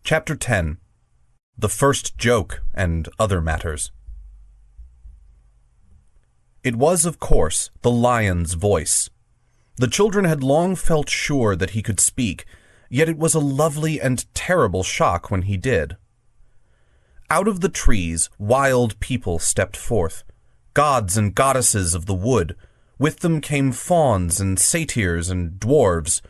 Chapter 10. The First Joke and Other Matters. It was, of course, the lion's voice. The children had long felt sure that he could speak, yet it was a lovely and terrible shock when he did. Out of the trees, wild people stepped forth, gods and goddesses of the wood. With them came fauns and satyrs and dwarfs.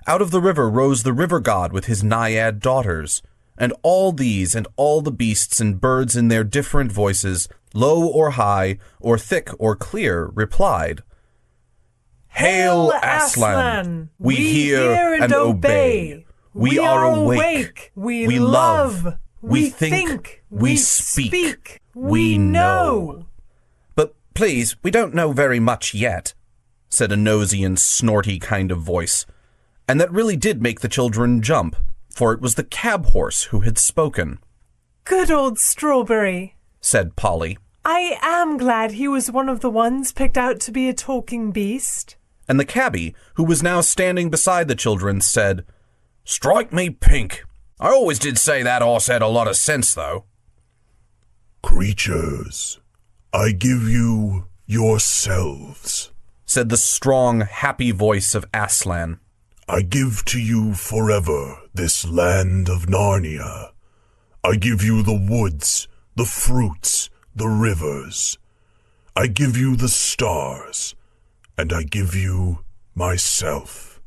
Out of the river rose the river god with his naiad daughters, and all these and all the beasts and birds in their different voices, low or high, or thick or clear, replied, "Hail, Aslan! We hear and obey. We are awake. We love. We think. We speak. We know." "But please, we don't know very much yet," said a nosy and snorty kind of voice. And that really did make the children jump, for it was the cab horse who had spoken. "Good old Strawberry," said Polly. "I am glad he was one of the ones picked out to be a talking beast." And the cabbie, who was now standing beside the children, said, "Strike me pink. I always did say that horse had a lot of sense, though." "Creatures, I give you yourselves," said the strong, happy voice of Aslan. "I give to you forever this land of Narnia. I give you the woods, the fruits, the rivers. I give you the stars, and I give you myself.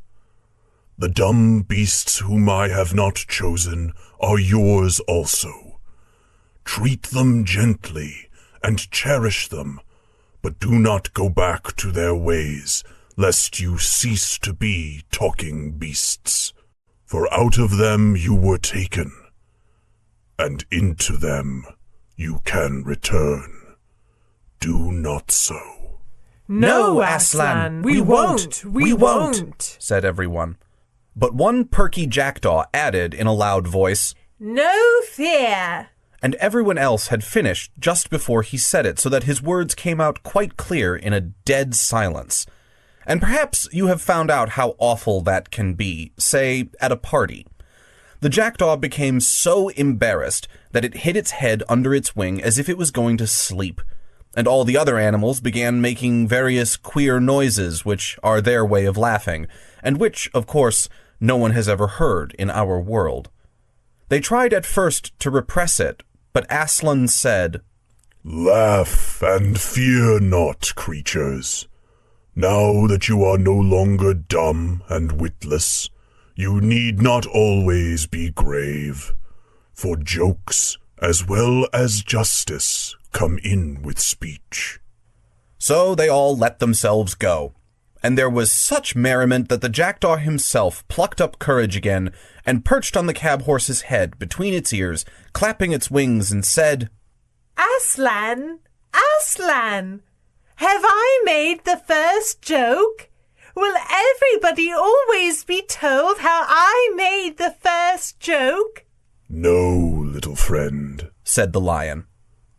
The dumb beasts whom I have not chosen are yours also. Treat them gently and cherish them, but do not go back to their ways, lest you cease to be talking beasts. For out of them you were taken, and into them you can return. Do not so." "No, Aslan, we won't, we won't," said everyone. But one perky jackdaw added in a loud voice, "No fear." And everyone else had finished just before he said it, so that his words came out quite clear in a dead silence. And perhaps you have found out how awful that can be, say, at a party. The jackdaw became so embarrassed that it hid its head under its wing as if it was going to sleep, and all the other animals began making various queer noises which are their way of laughing, and which, of course, no one has ever heard in our world. They tried at first to repress it, but Aslan said, "Laugh and fear not, creatures. Now that you are no longer dumb and witless, you need not always be grave, for jokes as well as justice come in with speech." So they all let themselves go, and there was such merriment that the jackdaw himself plucked up courage again and perched on the cab horse's head between its ears, clapping its wings, and said, "Aslan, Aslan, have I made the first joke? Will everybody always be told how I made the first joke?" "No, little friend," said the lion.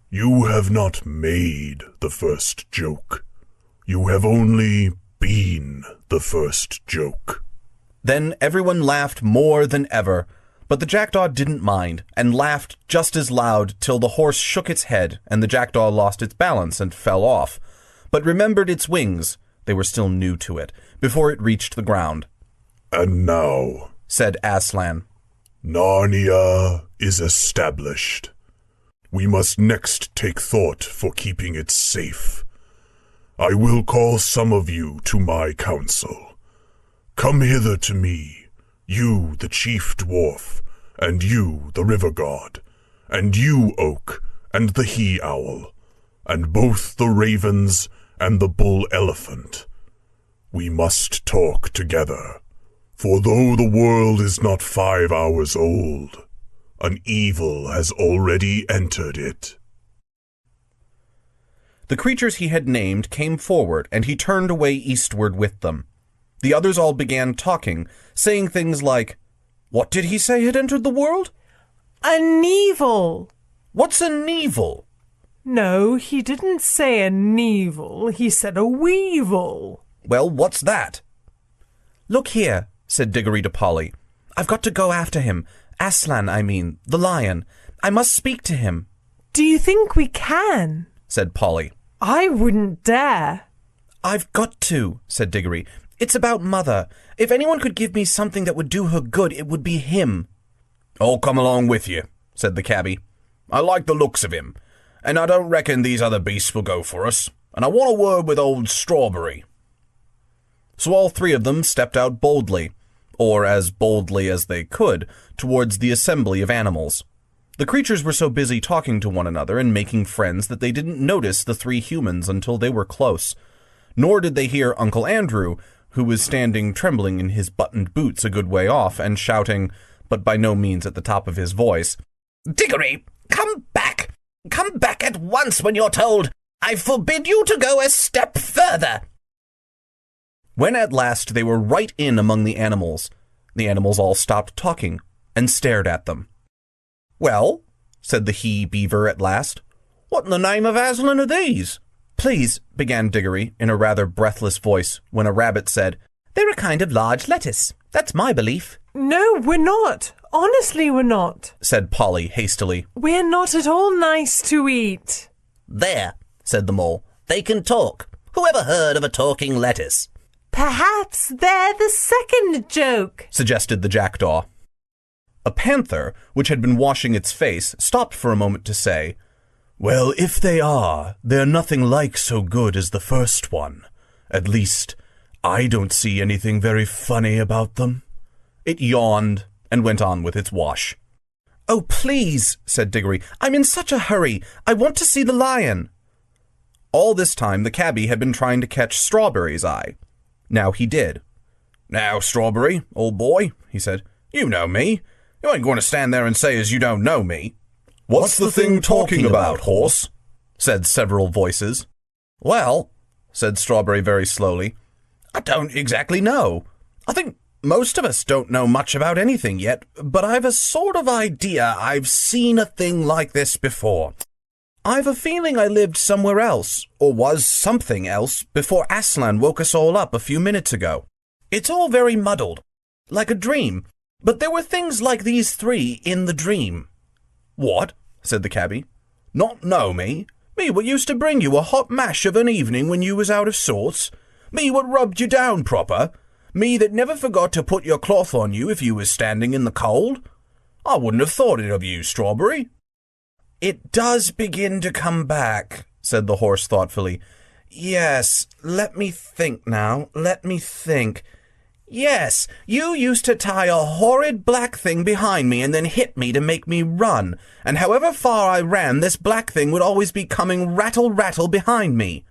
"You have not made the first joke. You have only been the first joke." Then everyone laughed more than ever, but the jackdaw didn't mind, and laughed just as loud till the horse shook its head, and the jackdaw lost its balance and fell off, but remembered its wings, they were still new to it, before it reached the ground. "And now," said Aslan, "Narnia is established. We must next take thought for keeping it safe. I will call some of you to my council. Come hither to me, you the chief dwarf, and you the river god, and you oak, and the he-owl, and both the ravens and the bull-elephant. We must talk together, for though the world is not 5 hours old, an evil has already entered it." The creatures he had named came forward, and he turned away eastward with them. The others all began talking, saying things like, "What did he say had entered the world?" "An evil." "What's an evil?" "No, he didn't say an evil. He said a weevil." "Well, what's that?" "Look here," said Diggory to Polly. "I've got to go after him. Aslan, I mean, the lion. I must speak to him. Do you think we can? Said Polly. I wouldn't dare. I've got to, said Diggory. It's about Mother. If anyone could give me something that would do her good, it would be him. I'll come along with you, said the cabbie. I like the looks of him, and I don't reckon these other beasts will go for us, and I want a word with old Strawberry. So all three of them stepped out boldly, or as boldly as they could, towards the assembly of animals. The creatures were so busy talking to one another and making friends that they didn't notice the three humans until they were close. Nor did they hear Uncle Andrew, who was standing trembling in his buttoned boots a good way off and shouting, but by no means at the top of his voice, Diggory, come back! Come back at once when you're told! I forbid you to go a step further! When at last they were right in among the animals all stopped talking and stared at them. Well, said the he-beaver at last, what in the name of Aslan are these? Please, began Diggory in a rather breathless voice, when a rabbit said, They're a kind of large lettuce. That's my belief. No, we're not. Honestly, we're not, said Polly hastily. We're not at all nice to eat. There, said the mole. They can talk. Who ever heard of a talking lettuce? Perhaps they're the second joke, suggested the jackdaw. A panther, which had been washing its face, stopped for a moment to say, Well, if they are, they're nothing like so good as the first one. At least, I don't see anything very funny about them. It yawned and went on with its wash. Oh, please, said Diggory, I'm in such a hurry. I want to see the lion. All this time, the cabbie had been trying to catch Strawberry's eye. Now he did. Now, Strawberry, old boy, he said, you know me. You ain't going to stand there and say as you don't know me. What's the thing talking about, horse? Said several voices. Well, said Strawberry very slowly, I don't exactly know. I think most of us don't know much about anything yet, but I've a sort of idea I've seen a thing like this before. I've a feeling I lived somewhere else, or was something else, before Aslan woke us all up a few minutes ago. It's all very muddled, like a dream, but there were things like these three in the dream. What? Said the cabbie. Not know me? Me what used to bring you a hot mash of an evening when you was out of sorts? Me what rubbed you down proper? Me that never forgot to put your cloth on you if you was standing in the cold? I wouldn't have thought it of you, Strawberry. It does begin to come back, said the horse thoughtfully. Yes, let me think now, Yes, you used to tie a horrid black thing behind me and then hit me to make me run, and however far I ran, this black thing would always be coming rattle-rattle behind me.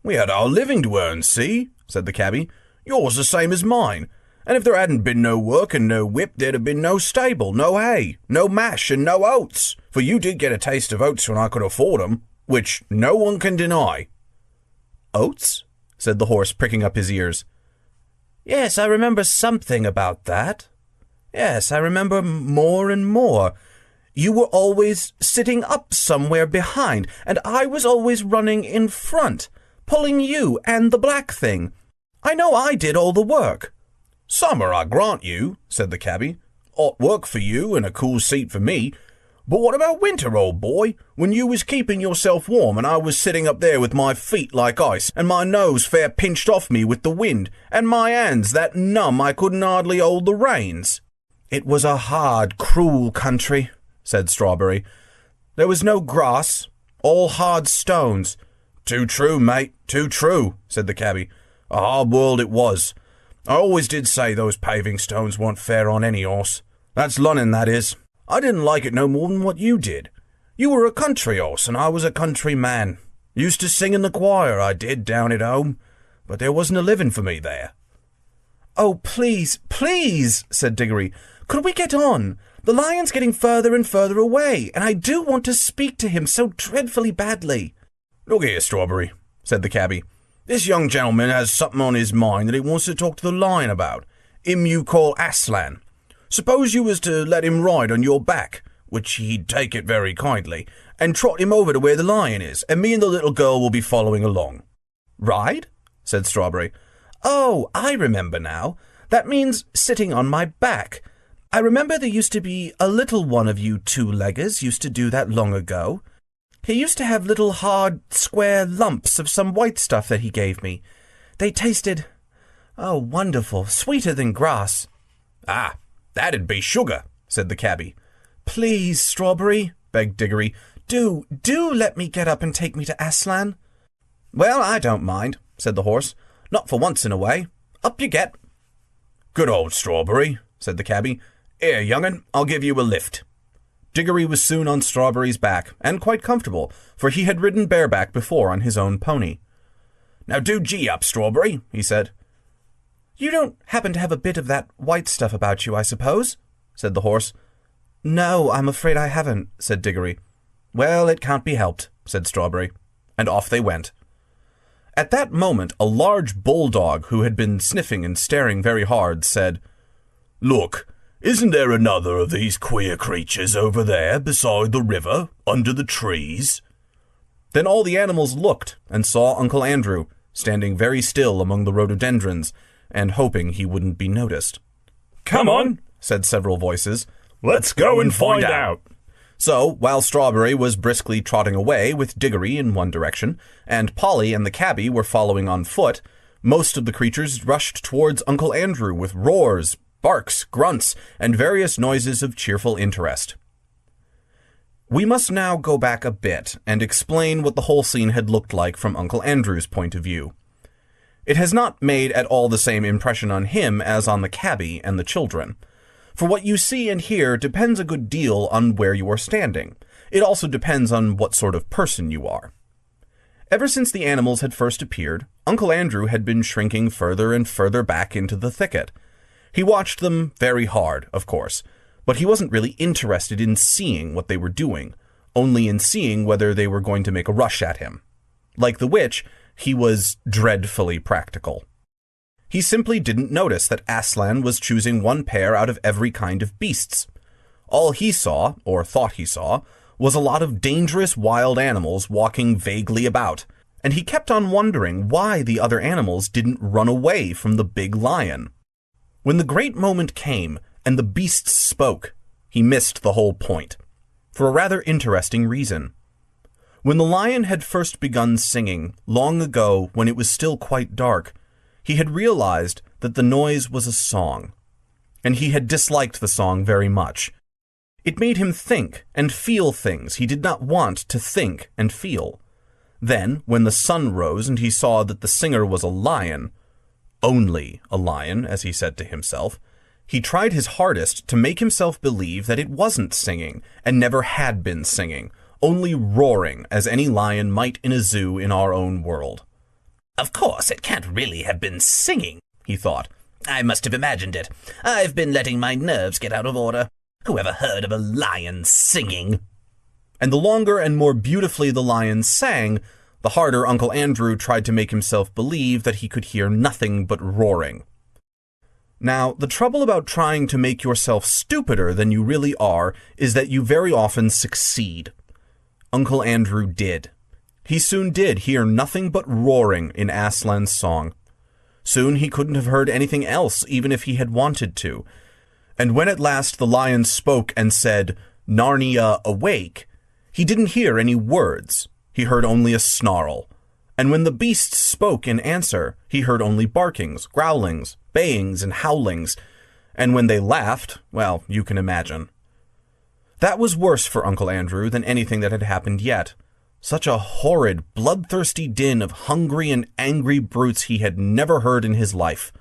We had our living to earn, see, said the cabbie. Yours the same as mine, and if there hadn't been no work and no whip, there'd have been no stable, no hay, no mash, and no oats, for you did get a taste of oats when I could afford 'em, which no one can deny. Oats? Said the horse, pricking up his ears. Yes, I remember something about that. Yes, I remember more and more. You were always sitting up somewhere behind, and I was always running in front, pulling you and the black thing. I know I did all the work. Summer, I grant you, said the cabbie. Hot work for you and a cool seat for me. But what about winter, old boy, when you was keeping yourself warm and I was sitting up there with my feet like ice and my nose fair pinched off me with the wind and my hands that numb I couldn't hardly hold the reins? It was a hard, cruel country, said Strawberry. There was no grass, all hard stones. Too true, mate, too true, said the cabbie. A hard world it was. I always did say those paving stones weren't fair on any horse. That's Lunnon, that is. I didn't like it no more than what you did. You were a country horse, and I was a country man. Used to sing in the choir, I did, down at home, but there wasn't a living for me there. Oh, please, please, said Diggory. Could we get on? The lion's getting further and further away, and I do want to speak to him so dreadfully badly. Look here, Strawberry, said the cabbie. This young gentleman has something on his mind that he wants to talk to the lion about. Him you call Aslan. Suppose you was to let him ride on your back, which he'd take it very kindly, and trot him over to where the lion is, and me and the little girl will be following along. Ride? Said Strawberry. Oh, I remember now. That means sitting on my back. I remember there used to be a little one of you two-leggers used to do that long ago. He used to have little hard, square lumps of some white stuff that he gave me. They tasted, oh, wonderful, sweeter than grass. Ah, that'd be sugar, said the cabbie. Please, Strawberry, begged Diggory, do let me get up and take me to Aslan. Well, I don't mind, said the horse. Not for once in a way. Up you get. Good old Strawberry, said the cabbie. Here, young'un, I'll give you a lift. Diggory was soon on Strawberry's back, and quite comfortable, for he had ridden bareback before on his own pony. Now do gee up, Strawberry, he said. You don't happen to have a bit of that white stuff about you, I suppose? Said the horse. No, I'm afraid I haven't, said Diggory. Well, it can't be helped, said Strawberry, and off they went. At that moment, a large bulldog, who had been sniffing and staring very hard, said, Look, isn't there another of these queer creatures over there beside the river, under the trees? Then all the animals looked and saw Uncle Andrew, standing very still among the rhododendrons, and hoping he wouldn't be noticed. Come on, said several voices. Let's go and find out. So, while Strawberry was briskly trotting away with Diggory in one direction, and Polly and the cabbie were following on foot, most of the creatures rushed towards Uncle Andrew with roars, barks, grunts, and various noises of cheerful interest. We must now go back a bit and explain what the whole scene had looked like from Uncle Andrew's point of view. It has not made at all the same impression on him as on the cabbie and the children. For what you see and hear depends a good deal on where you are standing. It also depends on what sort of person you are. Ever since the animals had first appeared, Uncle Andrew had been shrinking further and further back into the thicket. He watched them very hard, of course, but he wasn't really interested in seeing what they were doing, only in seeing whether they were going to make a rush at him. Like the witch, he was dreadfully practical. He simply didn't notice that Aslan was choosing one pair out of every kind of beasts. All he saw, or thought he saw, was a lot of dangerous wild animals walking vaguely about, and he kept on wondering why the other animals didn't run away from the big lion. When the great moment came, and the beasts spoke, he missed the whole point, for a rather interesting reason. When the lion had first begun singing, long ago when it was still quite dark, he had realized that the noise was a song, and he had disliked the song very much. It made him think and feel things he did not want to think and feel. Then, when the sun rose and he saw that the singer was a lion, only a lion, as he said to himself, he tried his hardest to make himself believe that it wasn't singing and never had been singing, only roaring as any lion might in a zoo in our own world. Of course, it can't really have been singing, he thought. I must have imagined it. I've been letting my nerves get out of order. Who ever heard of a lion singing? And the longer and more beautifully the lion sang, the harder Uncle Andrew tried to make himself believe that he could hear nothing but roaring. Now, the trouble about trying to make yourself stupider than you really are is that you very often succeed. Uncle Andrew did. He soon did hear nothing but roaring in Aslan's song. Soon he couldn't have heard anything else, even if he had wanted to. And when at last the lion spoke and said, "Narnia, awake," he didn't hear any words. He heard only a snarl. And when the beasts spoke in answer, he heard only barkings, growlings, bayings, and howlings. And when they laughed, well, you can imagine. That was worse for Uncle Andrew than anything that had happened yet. Such a horrid, bloodthirsty din of hungry and angry brutes he had never heard in his life.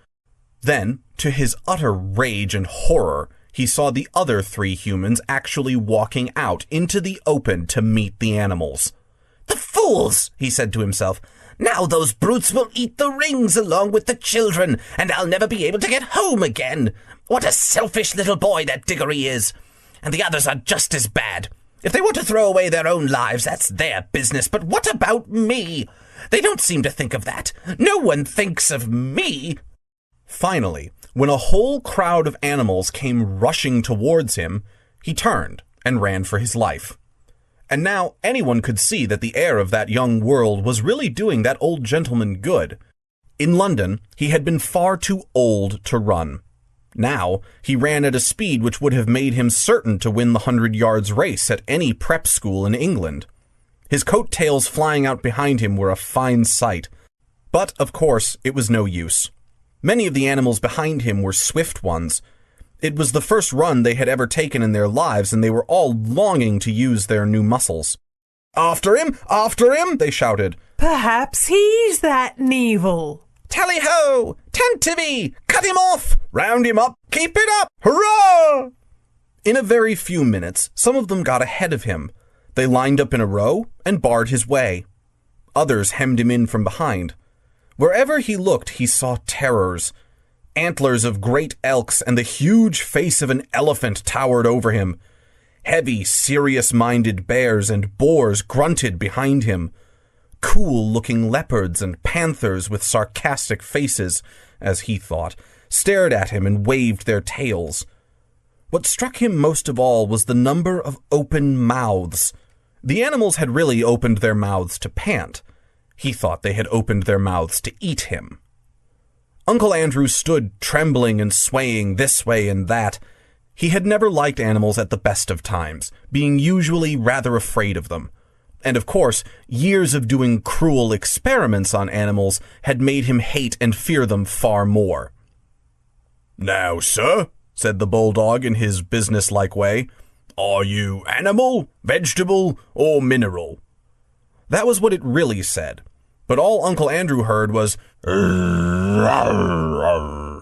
Then, to his utter rage and horror, he saw the other 3 humans actually walking out into the open to meet the animals. The fools, he said to himself. Now those brutes will eat the rings along with the children, and I'll never be able to get home again. What a selfish little boy that Diggory is. And the others are just as bad. If they want to throw away their own lives, that's their business. But what about me? They don't seem to think of that. No one thinks of me. Finally, when a whole crowd of animals came rushing towards him, he turned and ran for his life. And now anyone could see that the air of that young world was really doing that old gentleman good. In London, he had been far too old to run. Now, he ran at a speed which would have made him certain to win the 100 yards race at any prep school in England. His coat-tails flying out behind him were a fine sight. But, of course, it was no use. Many of the animals behind him were swift ones. It was the first run they had ever taken in their lives, and they were all longing to use their new muscles. "After him! After him!" they shouted. Perhaps he's that Neville. Tally-ho! Tantivy! Cut him off! Round him up! Keep it up! Hurrah! In a very few minutes, some of them got ahead of him. They lined up in a row and barred his way. Others hemmed him in from behind. Wherever he looked, he saw terrors. Antlers of great elks and the huge face of an elephant towered over him. Heavy, serious-minded bears and boars grunted behind him. Cool-looking leopards and panthers with sarcastic faces, as he thought, stared at him and waved their tails. What struck him most of all was the number of open mouths. The animals had really opened their mouths to pant. He thought they had opened their mouths to eat him. Uncle Andrew stood trembling and swaying this way and that. He had never liked animals at the best of times, being usually rather afraid of them. And of course, years of doing cruel experiments on animals had made him hate and fear them far more. "Now, sir," said the bulldog in his businesslike way, "are you animal, vegetable, or mineral?" That was what it really said, but all Uncle Andrew heard was, "Rrr, rrr, rrr."